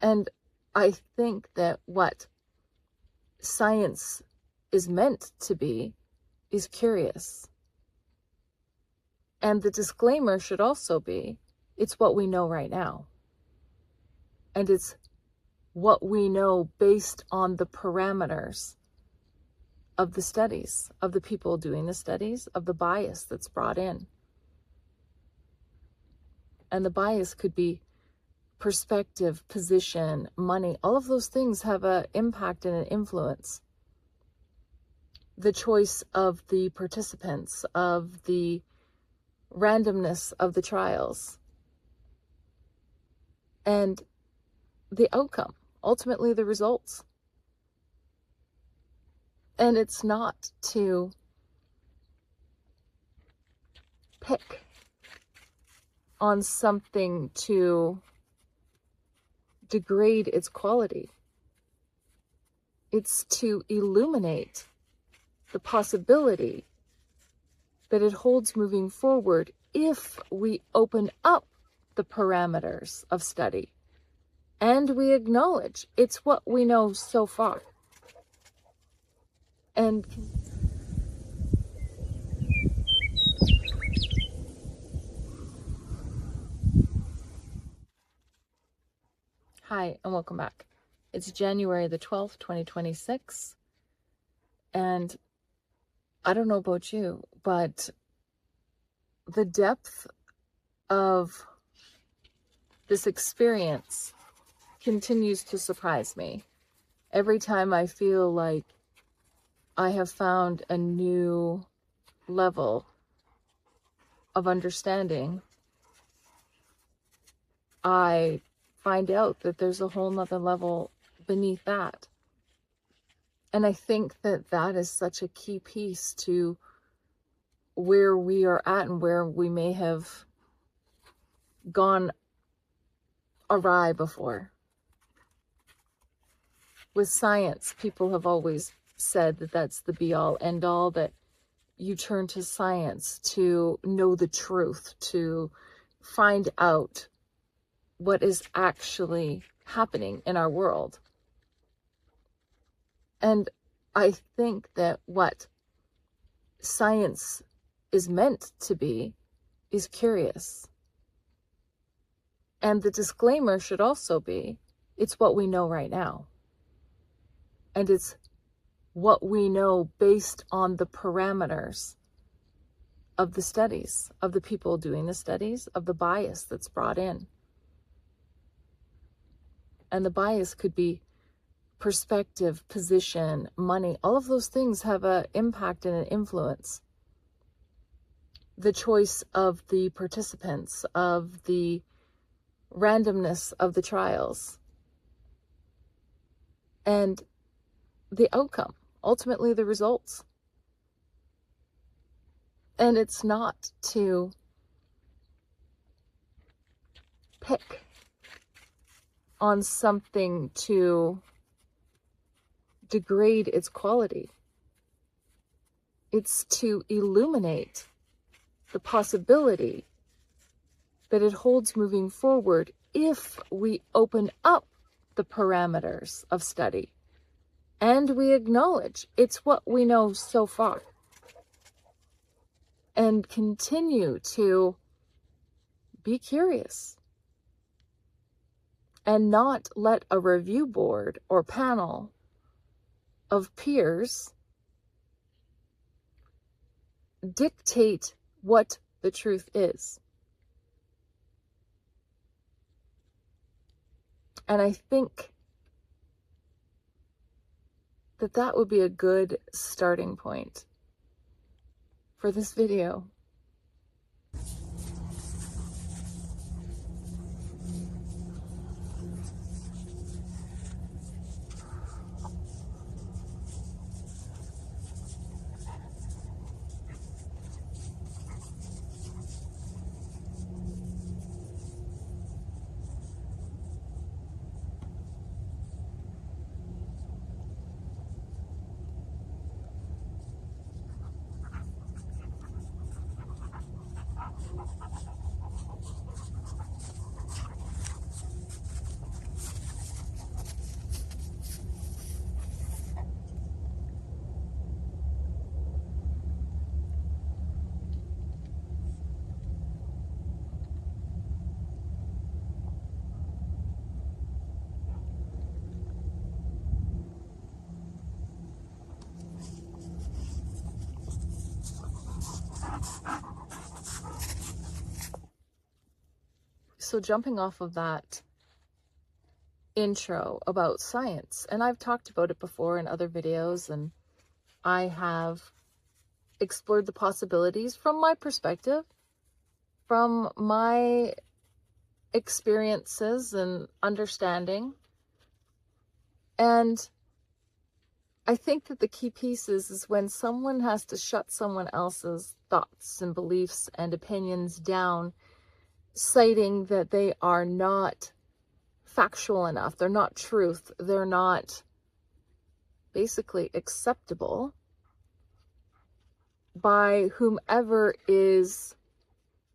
And I think that what science is meant to be is curious. And the disclaimer should also be, it's what we know right now. And it's what we know based on the parameters of the studies, of the people doing the studies, of the bias that's brought in. And the bias could be perspective, position, money. All of those things have an impact and an influence. The choice of the participants, of the randomness of the trials, and the outcome, ultimately the results. And it's not to pick on something to degrade its quality. It's to illuminate the possibility that it holds moving forward if we open up the parameters of study and we acknowledge it's what we know so far. And hi, and welcome back. It's January the 12th, 2026. And I don't know about you, but the depth of this experience continues to surprise me. Every time I feel like I have found a new level of understanding, I find out that there's a whole nother level beneath that. And I think that that is such a key piece to where we are at and where we may have gone awry before. With science, people have always said that that's the be-all, end-all, that you turn to science to know the truth, to find out what is actually happening in our world. And I think that what science is meant to be is curious. And the disclaimer should also be, it's what we know right now. And it's what we know based on the parameters of the studies, of the people doing the studies, of the bias that's brought in. And the bias could be perspective, position, money. All of those things have an impact and an influence. The choice of the participants, of the randomness of the trials, and the outcome, ultimately the results. And it's not to pick on something to degrade its quality. It's to illuminate the possibility that it holds moving forward if we open up the parameters of study and we acknowledge it's what we know so far, and continue to be curious and not let a review board or panel of peers dictate what the truth is. And I think that that would be a good starting point for this video. so jumping off of that intro about science, and I've talked about it before in other videos, and I have explored the possibilities from my perspective, from my experiences and understanding. And I think that the key piece is when someone has to shut someone else's thoughts and beliefs and opinions down, citing that they are not factual enough, they're not truth, they're not basically acceptable by whomever is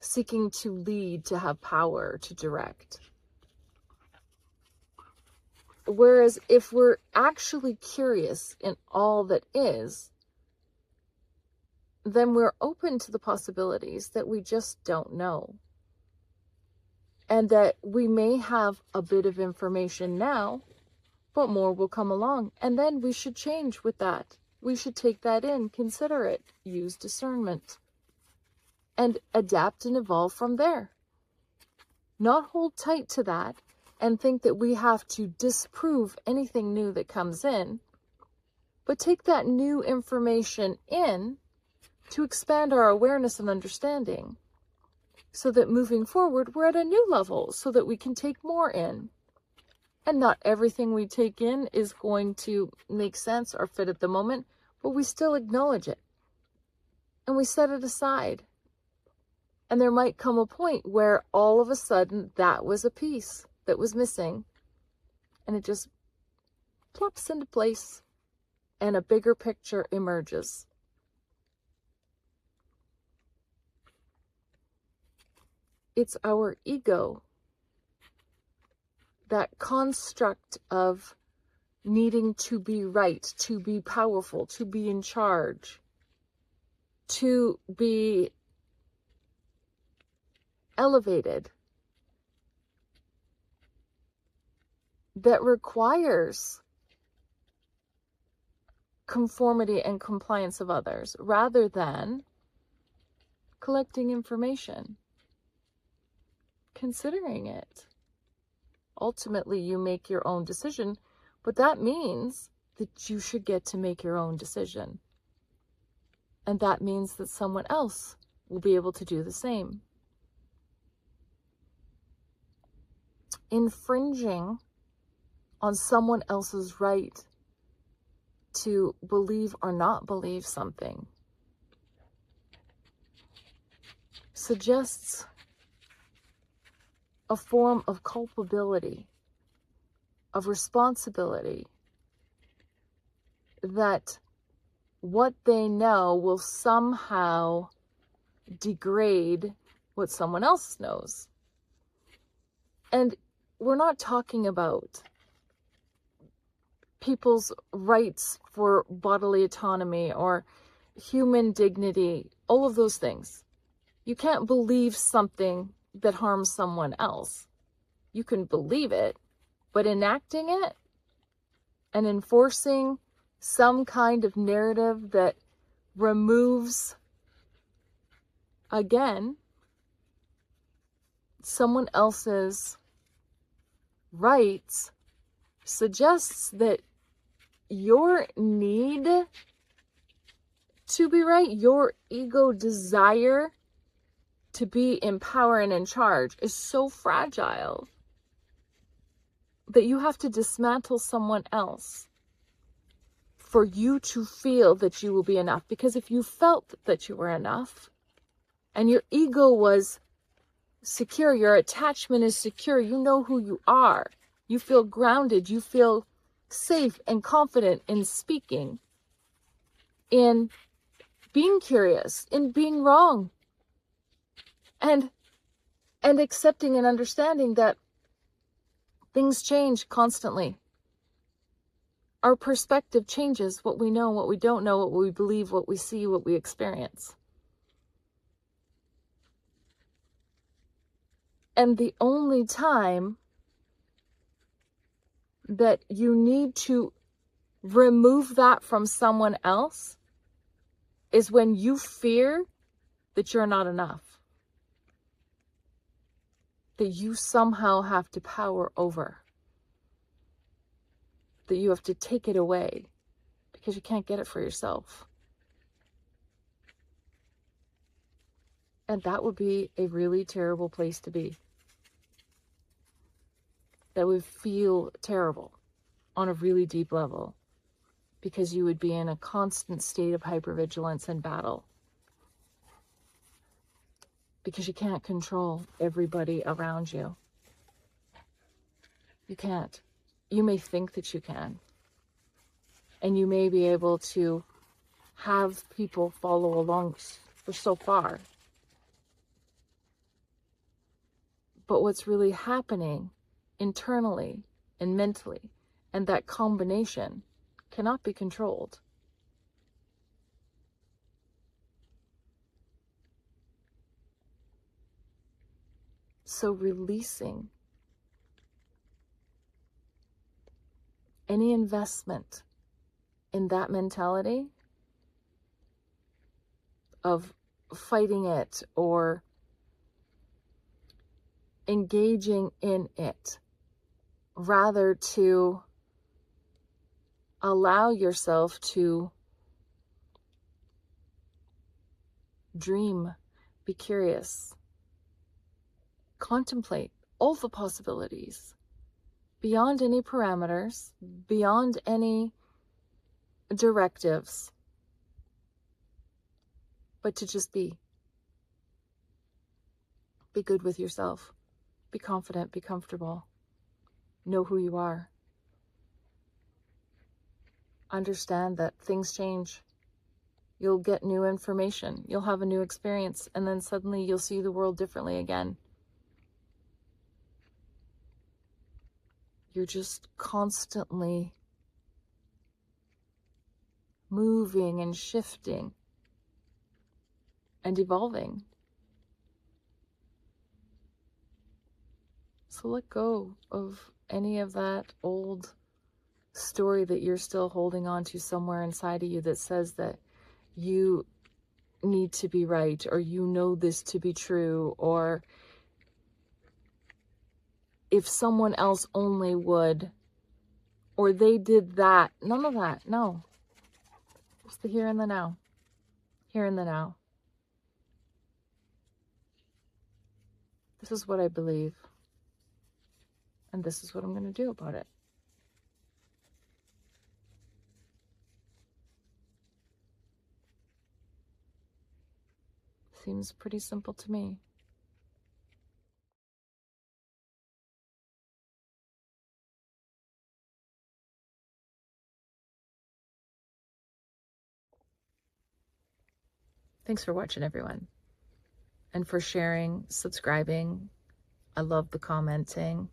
seeking to lead, to have power, to direct. Whereas if we're actually curious in all that is, then we're open to the possibilities that we just don't know. And that we may have a bit of information now, but more will come along. And then we should change with that. We should take that in, consider it, use discernment, and adapt and evolve from there. Not hold tight to that and think that we have to disprove anything new that comes in, but take that new information in to expand our awareness and understanding, so that moving forward, we're at a new level, so that we can take more in. And not everything we take in is going to make sense or fit at the moment, but we still acknowledge it. And we set it aside. And there might come a point where all of a sudden that was a piece that was missing. And it just plops into place and a bigger picture emerges. It's our ego, that construct of needing to be right, to be powerful, to be in charge, to be elevated, that requires conformity and compliance of others rather than collecting information, considering it. Ultimately, you make your own decision, but that means that you should get to make your own decision. And that means that someone else will be able to do the same. Infringing on someone else's right to believe or not believe something suggests a form of culpability, of responsibility, that what they know will somehow degrade what someone else knows. And we're not talking about people's rights for bodily autonomy or human dignity, all of those things. You can't believe something that harms someone else. You can believe it, but enacting it and enforcing some kind of narrative that removes, again, someone else's rights suggests that your need to be right, your ego desire to be in power and in charge is so fragile that you have to dismantle someone else for you to feel that you will be enough. Because if you felt that you were enough and your ego was secure, your attachment is secure, you know who you are, you feel grounded, you feel safe and confident in speaking, in being curious, in being wrong, and accepting and understanding that things change constantly. Our perspective changes, what we know, what we don't know, what we believe, what we see, what we experience. And the only time that you need to remove that from someone else is when you fear that you're not enough. that you somehow have to power over, that you have to take it away because you can't get it for yourself. And that would be a really terrible place to be. That would feel terrible on a really deep level, because you would be in a constant state of hypervigilance and battle, because you can't control everybody around you. You can't. You may think that you can, and you may be able to have people follow along for so far. But what's really happening internally and mentally, and that combination cannot be controlled. So releasing any investment in that mentality of fighting it or engaging in it, rather to allow yourself to dream, be curious, contemplate all the possibilities beyond any parameters, beyond any directives, but to just be good with yourself, be confident, be comfortable, know who you are, understand that things change. You'll get new information, you'll have a new experience, and then suddenly you'll see the world differently again. You're just constantly moving and shifting and evolving. So let go of any of that old story that you're still holding on to somewhere inside of you that says that you need to be right, or you know this to be true, or if someone else only would, or they did that. None of that. No. Just the here and the now. Here and the now. This is what I believe. And this is what I'm going to do about it. Seems pretty simple to me. Thanks for watching, everyone. And for sharing, subscribing. I love the commenting.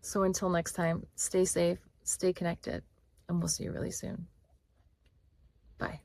So until next time, stay safe, stay connected, and we'll see you really soon. Bye.